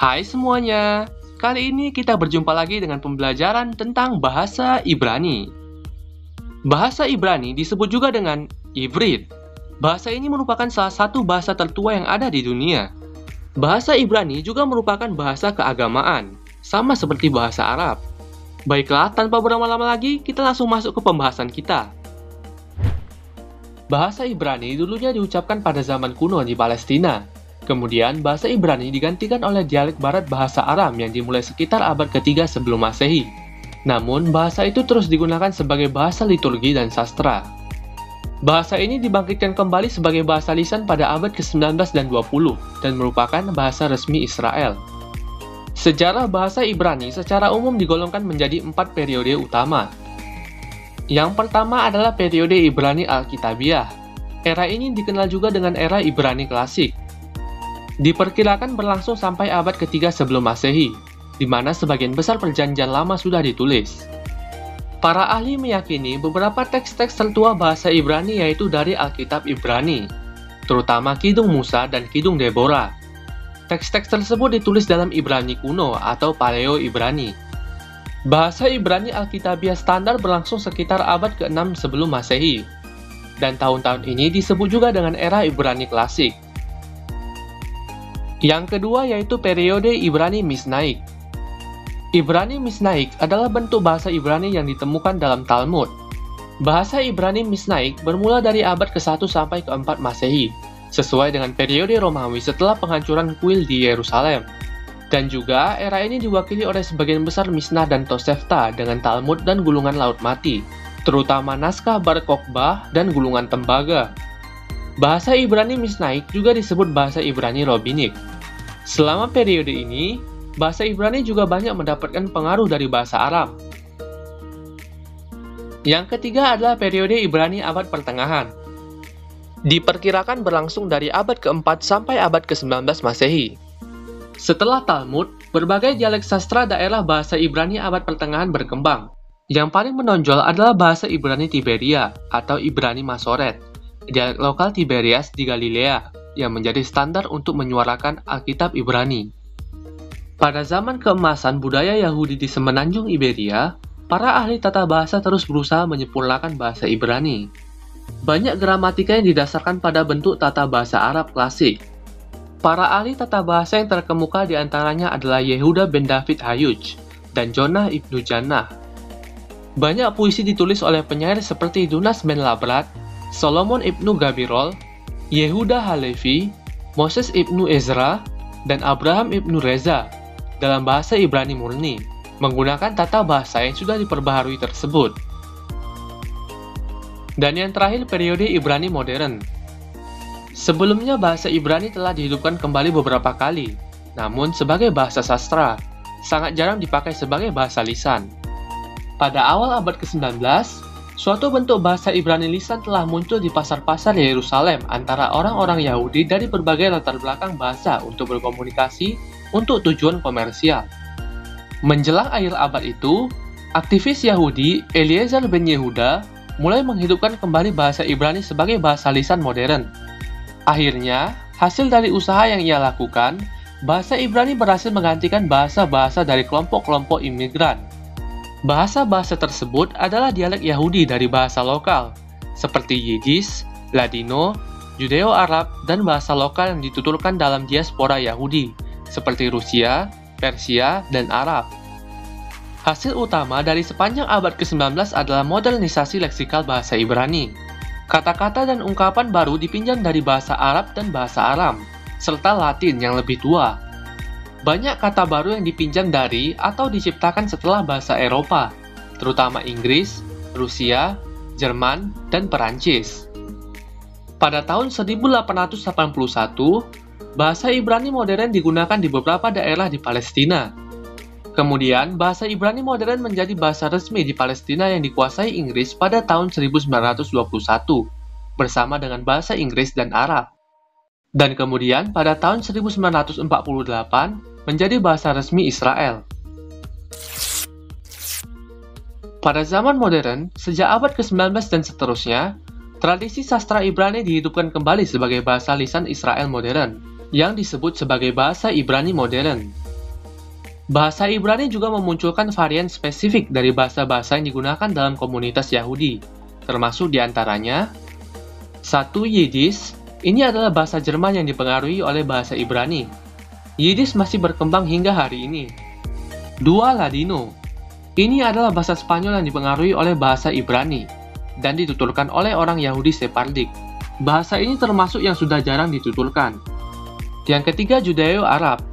Hai semuanya, kali ini kita berjumpa lagi dengan pembelajaran tentang bahasa Ibrani. Bahasa Ibrani disebut juga dengan Ivrit. Bahasa ini merupakan salah satu bahasa tertua yang ada di dunia. Bahasa Ibrani juga merupakan bahasa keagamaan, sama seperti bahasa Arab. Baiklah, tanpa berlama-lama lagi, kita langsung masuk ke pembahasan kita. Bahasa Ibrani dulunya diucapkan pada zaman kuno di Palestina. Kemudian, bahasa Ibrani digantikan oleh dialek barat bahasa Aram yang dimulai sekitar abad ketiga sebelum Masehi. Namun, bahasa itu terus digunakan sebagai bahasa liturgi dan sastra. Bahasa ini dibangkitkan kembali sebagai bahasa lisan pada abad ke-19 dan 20 dan merupakan bahasa resmi Israel. Sejarah bahasa Ibrani secara umum digolongkan menjadi 4 periode utama. Yang pertama adalah periode Ibrani Alkitabiah. Era ini dikenal juga dengan era Ibrani klasik. Diperkirakan berlangsung sampai abad ketiga sebelum Masehi, di mana sebagian besar perjanjian lama sudah ditulis. Para ahli meyakini beberapa teks-teks tertua bahasa Ibrani yaitu dari Alkitab Ibrani, terutama Kidung Musa dan Kidung Deborah. Teks-teks tersebut ditulis dalam Ibrani kuno atau Paleo-Ibrani. Bahasa Ibrani Alkitabiah standar berlangsung sekitar abad ke-6 sebelum Masehi, dan tahun-tahun ini disebut juga dengan era Ibrani klasik. Yang kedua yaitu periode Ibrani Misnaik. Ibrani Misnaik adalah bentuk bahasa Ibrani yang ditemukan dalam Talmud. Bahasa Ibrani Misnaik bermula dari abad ke-1 sampai ke-4 Masehi, sesuai dengan periode Romawi setelah penghancuran kuil di Yerusalem. Dan juga era ini diwakili oleh sebagian besar Misnah dan Tosefta dengan Talmud dan gulungan Laut Mati, terutama naskah Bar Kokhbah dan gulungan tembaga. Bahasa Ibrani Misnaik juga disebut bahasa Ibrani Rabbinik. Selama periode ini, bahasa Ibrani juga banyak mendapatkan pengaruh dari bahasa Arab. Yang ketiga adalah periode Ibrani abad pertengahan. Diperkirakan berlangsung dari abad ke-4 sampai abad ke-19 Masehi. Setelah Talmud, berbagai dialek sastra daerah bahasa Ibrani abad pertengahan berkembang. Yang paling menonjol adalah bahasa Ibrani Tiberia atau Ibrani Masoret, dialek lokal Tiberias di Galilea, yang menjadi standar untuk menyuarakan Alkitab Ibrani. Pada zaman keemasan budaya Yahudi di semenanjung Iberia, para ahli tata bahasa terus berusaha menyempurnakan bahasa Ibrani. Banyak gramatika yang didasarkan pada bentuk tata bahasa Arab klasik. Para ahli tata bahasa yang terkemuka diantaranya adalah Yehuda ben David Hayuch dan Jonah ibnu Jannah. Banyak puisi ditulis oleh penyair seperti Dunas ben Labrat, Solomon ibnu Gabirol, Yehuda Halevi, Moses ibnu Ezra, dan Abraham ibnu Reza dalam bahasa Ibrani murni, menggunakan tata bahasa yang sudah diperbaharui tersebut. Dan yang terakhir periode Ibrani modern. Sebelumnya bahasa Ibrani telah dihidupkan kembali beberapa kali, namun sebagai bahasa sastra, sangat jarang dipakai sebagai bahasa lisan. Pada awal abad ke-19, suatu bentuk bahasa Ibrani lisan telah muncul di pasar-pasar Yerusalem antara orang-orang Yahudi dari berbagai latar belakang bahasa untuk berkomunikasi untuk tujuan komersial. Menjelang akhir abad itu, aktivis Yahudi Eliezer ben Yehuda mulai menghidupkan kembali bahasa Ibrani sebagai bahasa lisan modern. Akhirnya, hasil dari usaha yang ia lakukan, bahasa Ibrani berhasil menggantikan bahasa-bahasa dari kelompok-kelompok imigran. Bahasa-bahasa tersebut adalah dialek Yahudi dari bahasa lokal, seperti Yiddish, Ladino, Judeo-Arab, dan bahasa lokal yang dituturkan dalam diaspora Yahudi, seperti Rusia, Persia, dan Arab. Hasil utama dari sepanjang abad ke-19 adalah modernisasi leksikal bahasa Ibrani. Kata-kata dan ungkapan baru dipinjam dari bahasa Arab dan bahasa Aram, serta Latin yang lebih tua. Banyak kata baru yang dipinjam dari atau diciptakan setelah bahasa Eropa, terutama Inggris, Rusia, Jerman, dan Perancis. Pada tahun 1881, bahasa Ibrani modern digunakan di beberapa daerah di Palestina. Kemudian, bahasa Ibrani modern menjadi bahasa resmi di Palestina yang dikuasai Inggris pada tahun 1921, bersama dengan bahasa Inggris dan Arab. Dan kemudian, pada tahun 1948, menjadi bahasa resmi Israel. Pada zaman modern, sejak abad ke-19 dan seterusnya, tradisi sastra Ibrani dihidupkan kembali sebagai bahasa lisan Israel modern, yang disebut sebagai bahasa Ibrani modern. Bahasa Ibrani juga memunculkan varian spesifik dari bahasa-bahasa yang digunakan dalam komunitas Yahudi, termasuk diantaranya 1. Yiddish. Ini adalah bahasa Jerman yang dipengaruhi oleh bahasa Ibrani. Yiddish masih berkembang hingga hari ini. 2. Ladino. Ini adalah bahasa Spanyol yang dipengaruhi oleh bahasa Ibrani dan dituturkan oleh orang Yahudi Sephardic. Bahasa ini termasuk yang sudah jarang dituturkan. Yang ketiga, Judeo-Arab.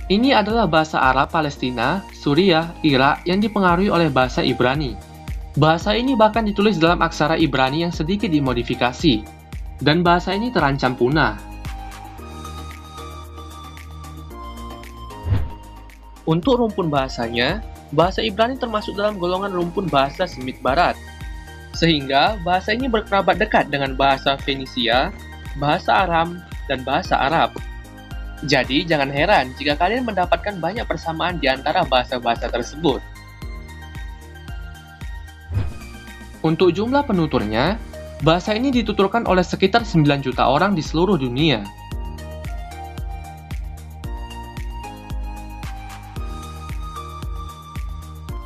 Ini adalah bahasa Arab Palestina, Suriah, Irak yang dipengaruhi oleh bahasa Ibrani. Bahasa ini bahkan ditulis dalam aksara Ibrani yang sedikit dimodifikasi, dan bahasa ini terancam punah. Untuk rumpun bahasanya, bahasa Ibrani termasuk dalam golongan rumpun bahasa Semit Barat, sehingga bahasa ini berkerabat dekat dengan bahasa Fenisia, bahasa Aram, dan bahasa Arab. Jadi, jangan heran jika kalian mendapatkan banyak persamaan di antara bahasa-bahasa tersebut. Untuk jumlah penuturnya, bahasa ini dituturkan oleh sekitar 9 juta orang di seluruh dunia.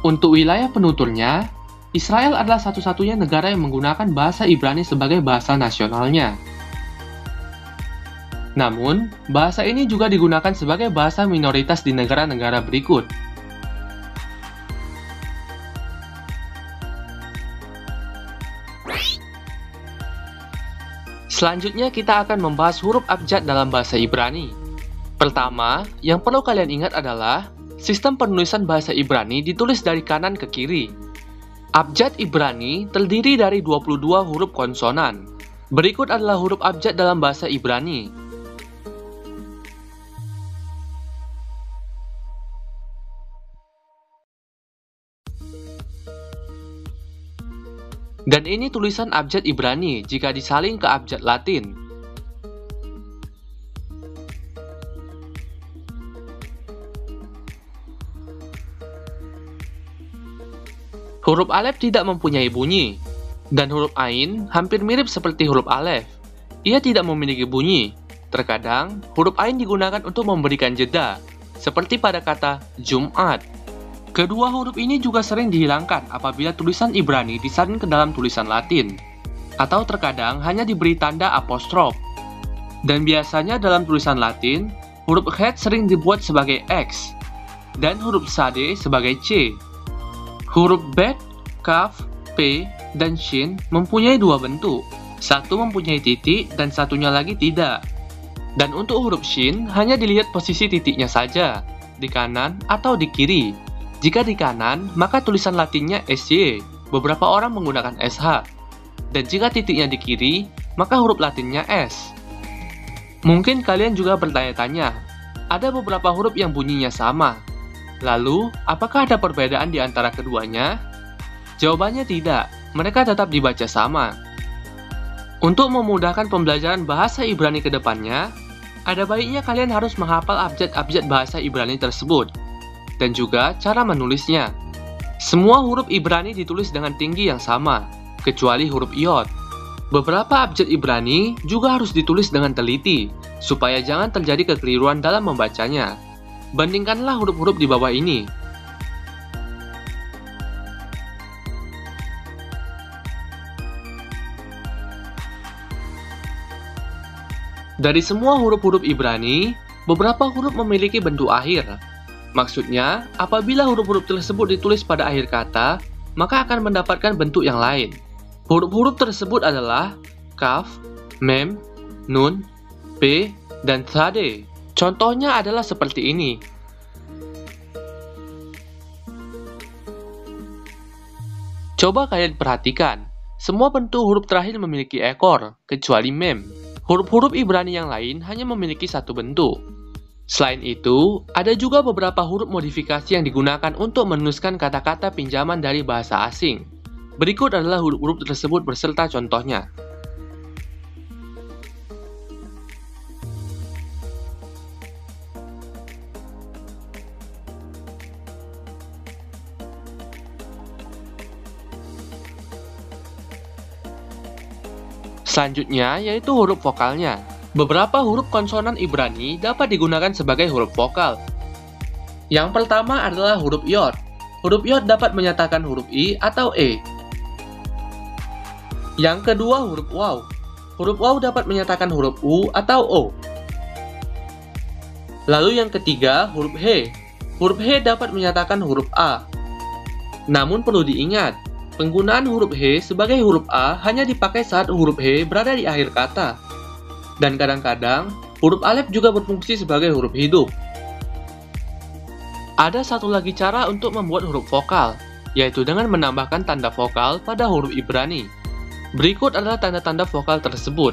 Untuk wilayah penuturnya, Israel adalah satu-satunya negara yang menggunakan bahasa Ibrani sebagai bahasa nasionalnya. Namun, bahasa ini juga digunakan sebagai bahasa minoritas di negara-negara berikut. Selanjutnya, kita akan membahas huruf abjad dalam bahasa Ibrani. Pertama, yang perlu kalian ingat adalah sistem penulisan bahasa Ibrani ditulis dari kanan ke kiri. Abjad Ibrani terdiri dari 22 huruf konsonan. Berikut adalah huruf abjad dalam bahasa Ibrani. Dan ini tulisan abjad Ibrani jika disalin ke abjad Latin. Huruf alef tidak mempunyai bunyi, dan huruf ain hampir mirip seperti huruf alef. Ia tidak memiliki bunyi. Terkadang, huruf ain digunakan untuk memberikan jeda, seperti pada kata Jumat. Kedua huruf ini juga sering dihilangkan apabila tulisan Ibrani disalin ke dalam tulisan Latin, atau terkadang hanya diberi tanda apostrof. Dan biasanya dalam tulisan Latin, huruf het sering dibuat sebagai X, dan huruf sade sebagai C. Huruf bet, kaf, p, dan shin mempunyai dua bentuk. Satu mempunyai titik dan satunya lagi tidak. Dan untuk huruf shin hanya dilihat posisi titiknya saja, di kanan atau di kiri. Jika di kanan, maka tulisan Latinnya SY, beberapa orang menggunakan SH. Dan jika titiknya di kiri, maka huruf Latinnya S. Mungkin kalian juga bertanya-tanya, ada beberapa huruf yang bunyinya sama. Lalu, apakah ada perbedaan di antara keduanya? Jawabannya tidak, mereka tetap dibaca sama. Untuk memudahkan pembelajaran bahasa Ibrani ke depannya, ada baiknya kalian harus menghafal abjad-abjad bahasa Ibrani tersebut, dan juga cara menulisnya. Semua huruf Ibrani ditulis dengan tinggi yang sama, kecuali huruf iod. Beberapa abjad Ibrani juga harus ditulis dengan teliti, supaya jangan terjadi kekeliruan dalam membacanya. Bandingkanlah huruf-huruf di bawah ini. Dari semua huruf-huruf Ibrani, beberapa huruf memiliki bentuk akhir. Maksudnya, apabila huruf-huruf tersebut ditulis pada akhir kata, maka akan mendapatkan bentuk yang lain. Huruf-huruf tersebut adalah kaf, mem, nun, p, dan sade. Contohnya adalah seperti ini. Coba kalian perhatikan, semua bentuk huruf terakhir memiliki ekor, kecuali mem. Huruf-huruf Ibrani yang lain hanya memiliki satu bentuk. Selain itu, ada juga beberapa huruf modifikasi yang digunakan untuk menuliskan kata-kata pinjaman dari bahasa asing. Berikut adalah huruf-huruf tersebut beserta contohnya. Selanjutnya yaitu huruf vokalnya. Beberapa huruf konsonan Ibrani dapat digunakan sebagai huruf vokal. Yang pertama adalah huruf yod. Huruf yod dapat menyatakan huruf I atau E. Yang kedua huruf waw. Huruf waw dapat menyatakan huruf U atau O. Lalu yang ketiga huruf He. Huruf He dapat menyatakan huruf A. Namun perlu diingat, penggunaan huruf He sebagai huruf A hanya dipakai saat huruf He berada di akhir kata. Dan kadang-kadang, huruf Alef juga berfungsi sebagai huruf hidup. Ada satu lagi cara untuk membuat huruf vokal, yaitu dengan menambahkan tanda vokal pada huruf Ibrani. Berikut adalah tanda-tanda vokal tersebut.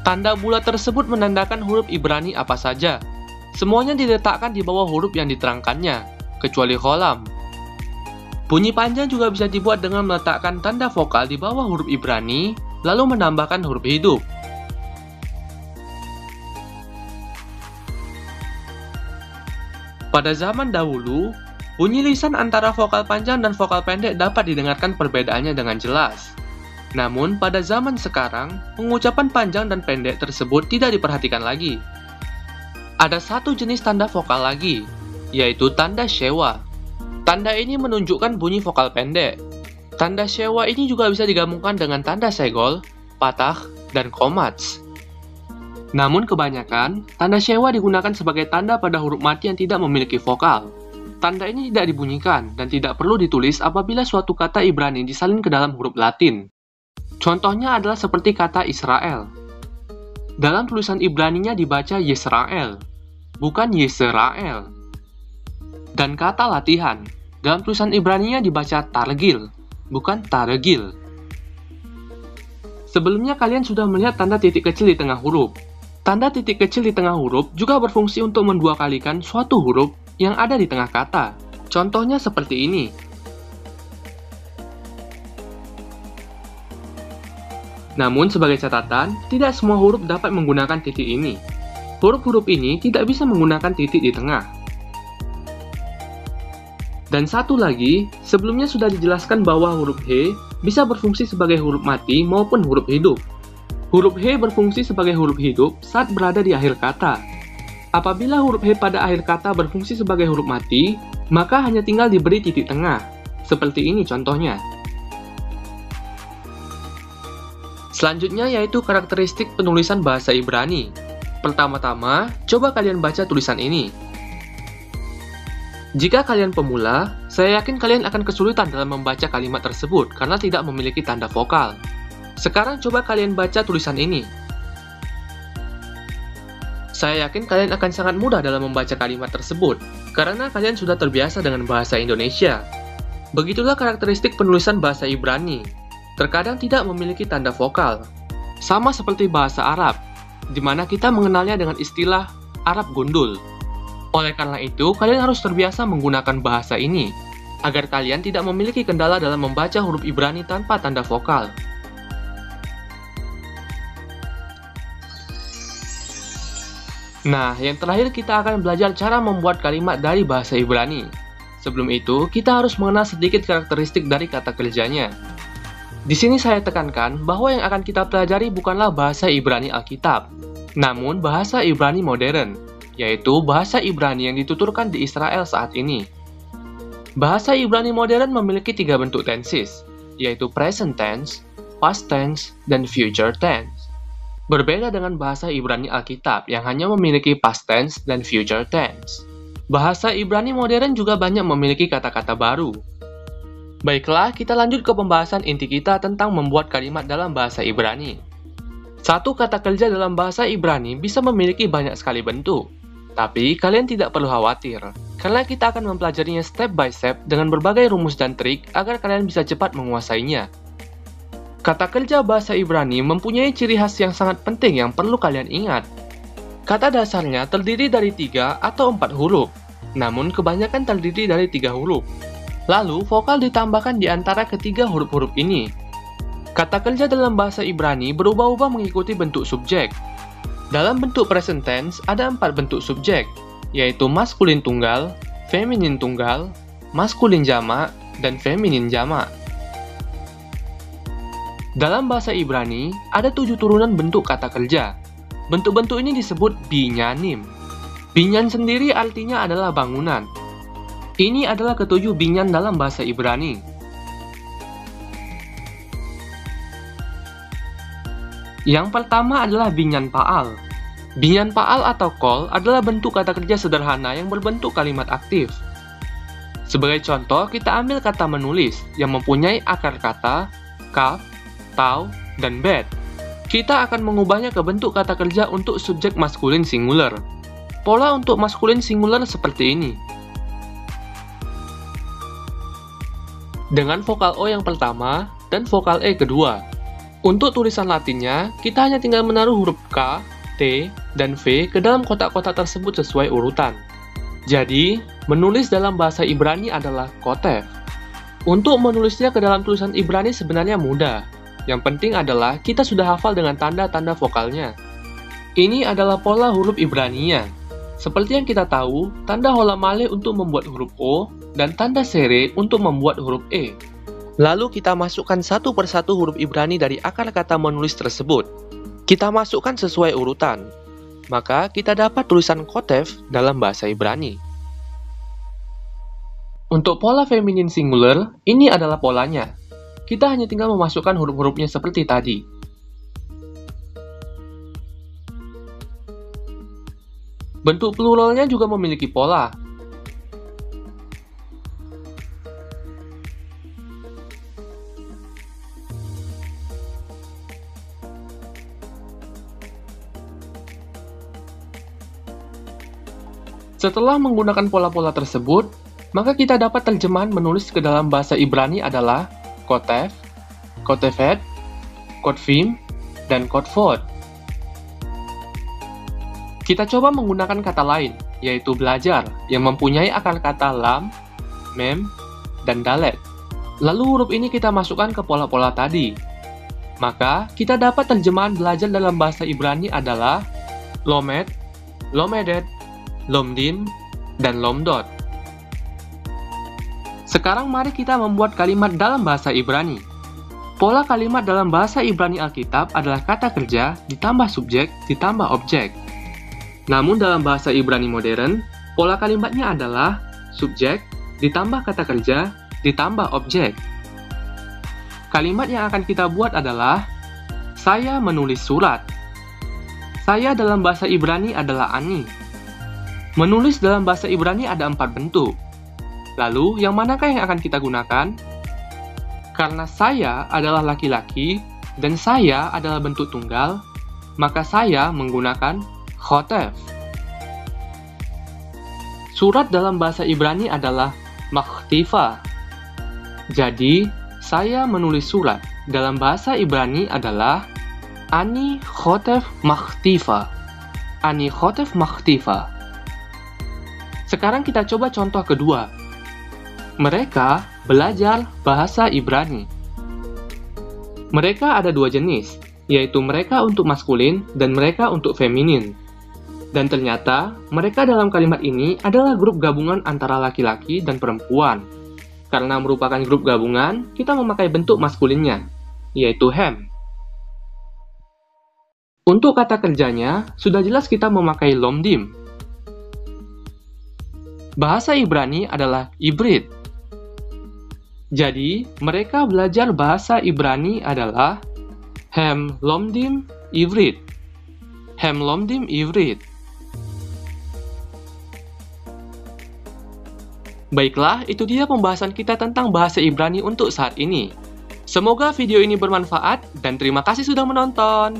Tanda bulat tersebut menandakan huruf Ibrani apa saja. Semuanya diletakkan di bawah huruf yang diterangkannya, kecuali kolam. Bunyi panjang juga bisa dibuat dengan meletakkan tanda vokal di bawah huruf Ibrani, lalu menambahkan huruf hidup. Pada zaman dahulu, bunyi lisan antara vokal panjang dan vokal pendek dapat didengarkan perbedaannya dengan jelas. Namun, pada zaman sekarang, pengucapan panjang dan pendek tersebut tidak diperhatikan lagi. Ada satu jenis tanda vokal lagi, yaitu tanda shewa. Tanda ini menunjukkan bunyi vokal pendek. Tanda shewa ini juga bisa digabungkan dengan tanda segol, patah, dan komats. Namun kebanyakan, tanda shewa digunakan sebagai tanda pada huruf mati yang tidak memiliki vokal. Tanda ini tidak dibunyikan dan tidak perlu ditulis apabila suatu kata Ibrani disalin ke dalam huruf Latin. Contohnya adalah seperti kata Israel. Dalam tulisan Ibraninya dibaca Yisrael, bukan Yisrael. Dan kata latihan, dalam tulisan Ibraninya dibaca Targil, bukan Taregil. Sebelumnya kalian sudah melihat tanda titik kecil di tengah huruf. Tanda titik kecil di tengah huruf juga berfungsi untuk menduakalikan suatu huruf yang ada di tengah kata. Contohnya seperti ini. Namun sebagai catatan, tidak semua huruf dapat menggunakan titik ini. Huruf-huruf ini tidak bisa menggunakan titik di tengah. Dan satu lagi, sebelumnya sudah dijelaskan bahwa huruf He bisa berfungsi sebagai huruf mati maupun huruf hidup. Huruf He berfungsi sebagai huruf hidup saat berada di akhir kata. Apabila huruf He pada akhir kata berfungsi sebagai huruf mati, maka hanya tinggal diberi titik tengah. Seperti ini contohnya. Selanjutnya yaitu karakteristik penulisan bahasa Ibrani. Pertama-tama, coba kalian baca tulisan ini. Jika kalian pemula, saya yakin kalian akan kesulitan dalam membaca kalimat tersebut karena tidak memiliki tanda vokal. Sekarang coba kalian baca tulisan ini. Saya yakin kalian akan sangat mudah dalam membaca kalimat tersebut karena kalian sudah terbiasa dengan bahasa Indonesia. Begitulah karakteristik penulisan bahasa Ibrani. Terkadang tidak memiliki tanda vokal. Sama seperti bahasa Arab, di mana kita mengenalnya dengan istilah Arab gundul. Oleh karena itu, kalian harus terbiasa menggunakan bahasa ini, agar kalian tidak memiliki kendala dalam membaca huruf Ibrani tanpa tanda vokal. Nah, yang terakhir kita akan belajar cara membuat kalimat dari bahasa Ibrani. Sebelum itu, kita harus mengenal sedikit karakteristik dari kata kerjanya. Di sini saya tekankan bahwa yang akan kita pelajari bukanlah bahasa Ibrani Alkitab, namun bahasa Ibrani modern, yaitu bahasa Ibrani yang dituturkan di Israel saat ini. Bahasa Ibrani modern memiliki 3 bentuk tenses, yaitu present tense, past tense, dan future tense. Berbeda dengan bahasa Ibrani Alkitab yang hanya memiliki past tense dan future tense. Bahasa Ibrani modern juga banyak memiliki kata-kata baru. Baiklah, kita lanjut ke pembahasan inti kita tentang membuat kalimat dalam bahasa Ibrani. Satu kata kerja dalam bahasa Ibrani bisa memiliki banyak sekali bentuk. Tapi kalian tidak perlu khawatir, karena kita akan mempelajarinya step by step dengan berbagai rumus dan trik agar kalian bisa cepat menguasainya. Kata kerja bahasa Ibrani mempunyai ciri khas yang sangat penting yang perlu kalian ingat. Kata dasarnya terdiri dari 3 atau 4 huruf, namun kebanyakan terdiri dari 3 huruf. Lalu, vokal ditambahkan di antara ketiga huruf-huruf ini. Kata kerja dalam bahasa Ibrani berubah-ubah mengikuti bentuk subjek. Dalam bentuk present tense, ada 4 bentuk subjek, yaitu maskulin tunggal, feminin tunggal, maskulin jamak, dan feminin jamak. Dalam bahasa Ibrani, ada 7 turunan bentuk kata kerja. Bentuk-bentuk ini disebut binyanim. Binyan sendiri artinya adalah bangunan. Ini adalah ketujuh binyan dalam bahasa Ibrani. Yang pertama adalah binyan pa'al. Binyan pa'al atau kol adalah bentuk kata kerja sederhana yang berbentuk kalimat aktif. Sebagai contoh, kita ambil kata menulis yang mempunyai akar kata kaf, tau, dan bet. Kita akan mengubahnya ke bentuk kata kerja untuk subjek maskulin singular. Pola untuk maskulin singular seperti ini. Dengan vokal O yang pertama dan vokal E kedua. Untuk tulisan latinnya, kita hanya tinggal menaruh huruf K, T, dan V ke dalam kotak-kotak tersebut sesuai urutan. Jadi, menulis dalam bahasa Ibrani adalah kotef. Untuk menulisnya ke dalam tulisan Ibrani sebenarnya mudah. Yang penting adalah kita sudah hafal dengan tanda-tanda vokalnya. Ini adalah pola huruf Ibraninya. Seperti yang kita tahu, tanda holamale untuk membuat huruf O, dan tanda sere untuk membuat huruf E. Lalu kita masukkan satu persatu huruf Ibrani dari akar kata menulis tersebut. Kita masukkan sesuai urutan. Maka kita dapat tulisan kotef dalam bahasa Ibrani. Untuk pola feminin singular, ini adalah polanya. Kita hanya tinggal memasukkan huruf-hurufnya seperti tadi. Bentuk pluralnya juga memiliki pola. Setelah menggunakan pola-pola tersebut, maka kita dapat terjemahan menulis ke dalam bahasa Ibrani adalah kotef, kotefet, kotvim, dan kotvot. Kita coba menggunakan kata lain, yaitu belajar, yang mempunyai akar kata lam, mem, dan dalet. Lalu huruf ini kita masukkan ke pola-pola tadi. Maka, kita dapat terjemahan belajar dalam bahasa Ibrani adalah lomed, lomedet, lomdim, dan lomdot. Sekarang mari kita membuat kalimat dalam bahasa Ibrani. Pola kalimat dalam bahasa Ibrani Alkitab adalah kata kerja ditambah subjek ditambah objek. Namun dalam bahasa Ibrani modern, pola kalimatnya adalah subjek ditambah kata kerja ditambah objek. Kalimat yang akan kita buat adalah saya menulis surat. Saya dalam bahasa Ibrani adalah ani. Menulis dalam bahasa Ibrani ada 4 bentuk. Lalu, yang manakah yang akan kita gunakan? Karena saya adalah laki-laki dan saya adalah bentuk tunggal, maka saya menggunakan khotef. Surat dalam bahasa Ibrani adalah makhtifa. Jadi, saya menulis surat dalam bahasa Ibrani adalah ani khotef makhtifa. Ani khotef makhtifa. Sekarang kita coba contoh kedua. Mereka belajar bahasa Ibrani. Mereka ada 2 jenis, yaitu mereka untuk maskulin dan mereka untuk feminin. Dan ternyata, mereka dalam kalimat ini adalah grup gabungan antara laki-laki dan perempuan. Karena merupakan grup gabungan, kita memakai bentuk maskulinnya, yaitu hem. Untuk kata kerjanya, sudah jelas kita memakai lomdim. Bahasa Ibrani adalah ibrit. Jadi, mereka belajar bahasa Ibrani adalah hem lomdim ivrit. Hem lomdim ivrit. Baiklah, itu dia pembahasan kita tentang bahasa Ibrani untuk saat ini. Semoga video ini bermanfaat dan terima kasih sudah menonton.